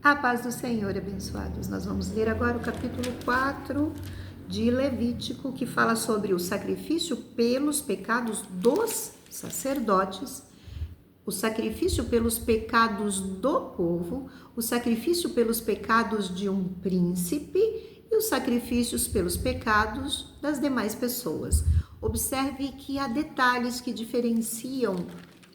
A paz do Senhor, abençoados. Nós vamos ler agora o capítulo 4 de Levítico, que fala sobre o sacrifício pelos pecados dos sacerdotes, o sacrifício pelos pecados do povo, o sacrifício pelos pecados de um príncipe e os sacrifícios pelos pecados das demais pessoas. Observe que há detalhes que diferenciam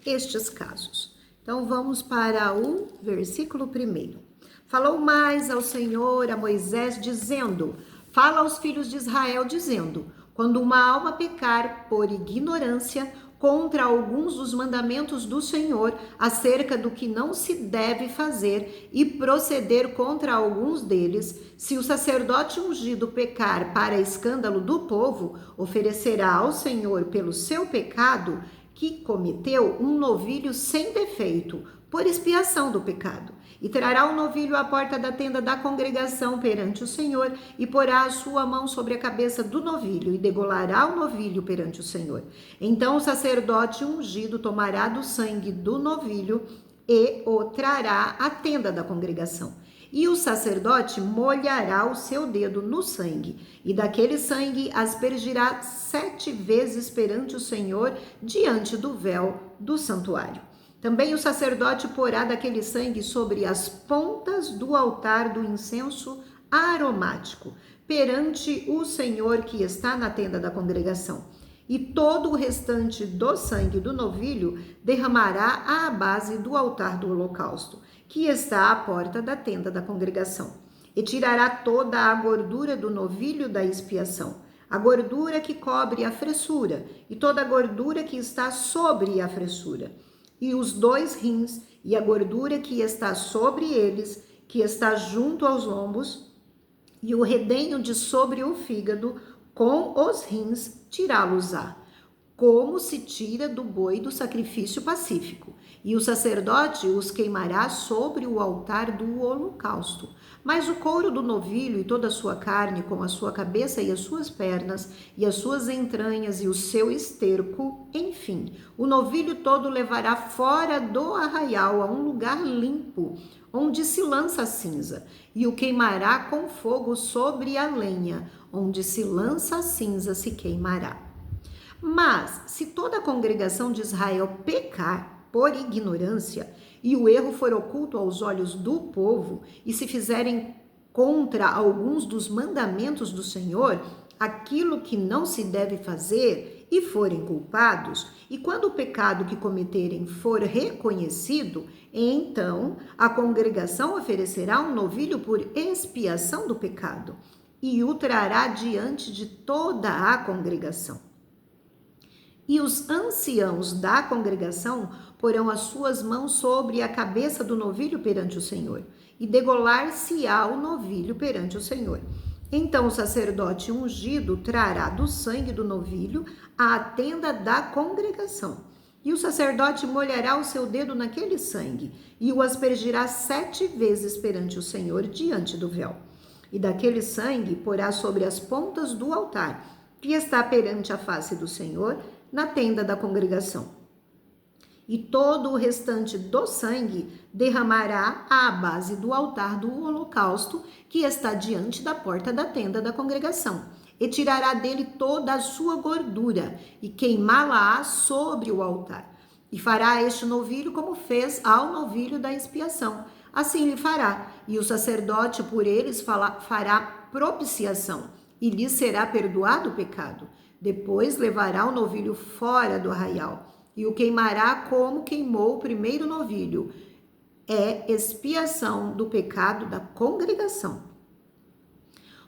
estes casos. Então, vamos para o versículo 1. Falou mais ao Senhor, a Moisés, dizendo: fala aos filhos de Israel, dizendo: quando uma alma pecar por ignorância contra alguns dos mandamentos do Senhor, acerca do que não se deve fazer, e proceder contra alguns deles, se o sacerdote ungido pecar para escândalo do povo, oferecerá ao Senhor pelo seu pecado que cometeu um novilho sem defeito, por expiação do pecado. E trará o novilho à porta da tenda da congregação perante o Senhor, e porá a sua mão sobre a cabeça do novilho, e degolará o novilho perante o Senhor. Então o sacerdote ungido tomará do sangue do novilho e o trará à tenda da congregação. E o sacerdote molhará o seu dedo no sangue, e daquele sangue aspergirá 7 vezes perante o Senhor, diante do véu do santuário. Também o sacerdote porá daquele sangue sobre as pontas do altar do incenso aromático, perante o Senhor que está na tenda da congregação. E todo o restante do sangue do novilho derramará à base do altar do holocausto, que está à porta da tenda da congregação. E tirará toda a gordura do novilho da expiação, a gordura que cobre a fressura, e toda a gordura que está sobre a fressura, e os 2 rins, e a gordura que está sobre eles, que está junto aos lombos, e o redenho de sobre o fígado, com os rins, tirá-los-á, como se tira do boi do sacrifício pacífico. E o sacerdote os queimará sobre o altar do holocausto. Mas o couro do novilho e toda a sua carne, com a sua cabeça e as suas pernas, e as suas entranhas e o seu esterco, enfim, o novilho todo levará fora do arraial a um lugar limpo, onde se lança a cinza, e o queimará com fogo sobre a lenha, onde se lança a cinza se queimará. Mas, se toda a congregação de Israel pecar por ignorância, e o erro for oculto aos olhos do povo, e se fizerem contra alguns dos mandamentos do Senhor, aquilo que não se deve fazer, e forem culpados, e quando o pecado que cometerem for reconhecido, então a congregação oferecerá um novilho por expiação do pecado, e o trará diante de toda a congregação. E os anciãos da congregação porão as suas mãos sobre a cabeça do novilho perante o Senhor, e degolar-se-á o novilho perante o Senhor. Então o sacerdote ungido trará do sangue do novilho à tenda da congregação. E o sacerdote molhará o seu dedo naquele sangue, e o aspergirá 7 vezes perante o Senhor diante do véu. E daquele sangue porá sobre as pontas do altar, que está perante a face do Senhor, na tenda da congregação. E todo o restante do sangue derramará à base do altar do holocausto, que está diante da porta da tenda da congregação. E tirará dele toda a sua gordura, e queimá-la sobre o altar. E fará este novilho como fez ao novilho da expiação. Assim lhe fará, e o sacerdote por eles fará propiciação, e lhe será perdoado o pecado. Depois levará o novilho fora do arraial, e o queimará como queimou o primeiro novilho. É expiação do pecado da congregação.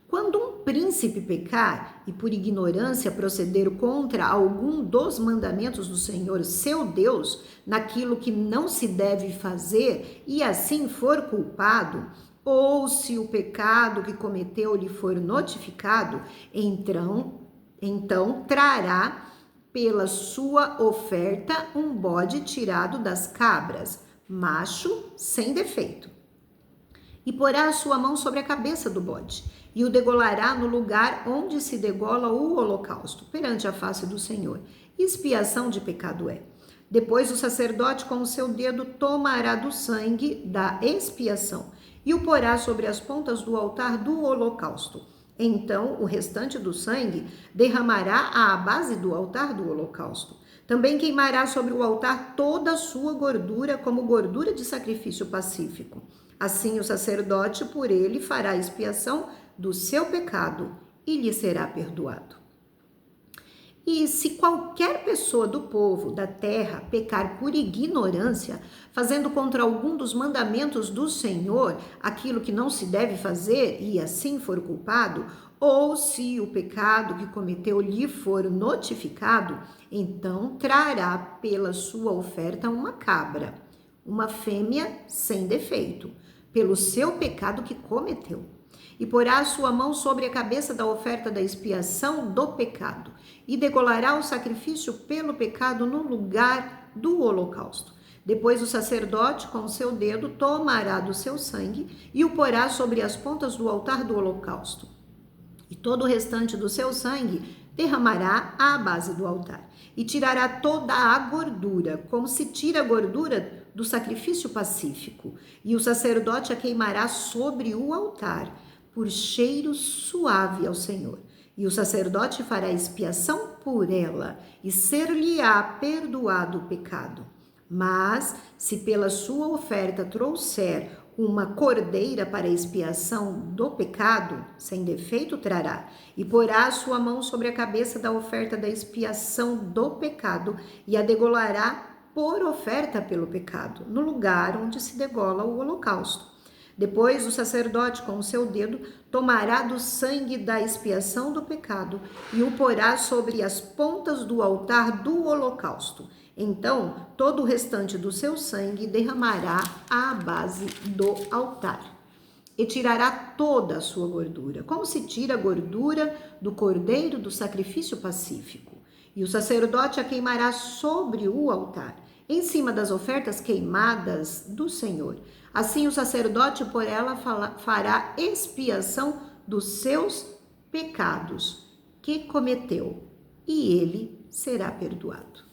Quando um príncipe pecar e por ignorância proceder contra algum dos mandamentos do Senhor, seu Deus, naquilo que não se deve fazer, e assim for culpado, ou se o pecado que cometeu lhe for notificado, então trará pela sua oferta um bode tirado das cabras, macho sem defeito. E porá a sua mão sobre a cabeça do bode, e o degolará no lugar onde se degola o holocausto, perante a face do Senhor. Expiação de pecado é. Depois o sacerdote com o seu dedo tomará do sangue da expiação e o porá sobre as pontas do altar do holocausto. Então o restante do sangue derramará à base do altar do holocausto. Também queimará sobre o altar toda a sua gordura como gordura de sacrifício pacífico. Assim o sacerdote por ele fará expiação do seu pecado e lhe será perdoado. E se qualquer pessoa do povo, da terra, pecar por ignorância, fazendo contra algum dos mandamentos do Senhor aquilo que não se deve fazer e assim for culpado, ou se o pecado que cometeu lhe for notificado, então trará pela sua oferta uma cabra, uma fêmea sem defeito, pelo seu pecado que cometeu. E porá a sua mão sobre a cabeça da oferta da expiação do pecado, e degolará o sacrifício pelo pecado no lugar do holocausto. Depois o sacerdote, com o seu dedo, tomará do seu sangue e o porá sobre as pontas do altar do holocausto. E todo o restante do seu sangue derramará à base do altar. E tirará toda a gordura, como se tira a gordura do sacrifício pacífico. E o sacerdote a queimará sobre o altar, por cheiro suave ao Senhor. E o sacerdote fará expiação por ela, e ser-lhe-á perdoado o pecado. Mas, se pela sua oferta trouxer uma cordeira para expiação do pecado, sem defeito trará, e porá a sua mão sobre a cabeça da oferta da expiação do pecado, e a degolará por oferta pelo pecado, no lugar onde se degola o holocausto. Depois o sacerdote com o seu dedo tomará do sangue da expiação do pecado e o porá sobre as pontas do altar do holocausto. Então todo o restante do seu sangue derramará à base do altar. E tirará toda a sua gordura, como se tira a gordura do cordeiro do sacrifício pacífico. E o sacerdote a queimará sobre o altar, em cima das ofertas queimadas do Senhor. Assim o sacerdote por ela fará expiação dos seus pecados que cometeu, e ele será perdoado.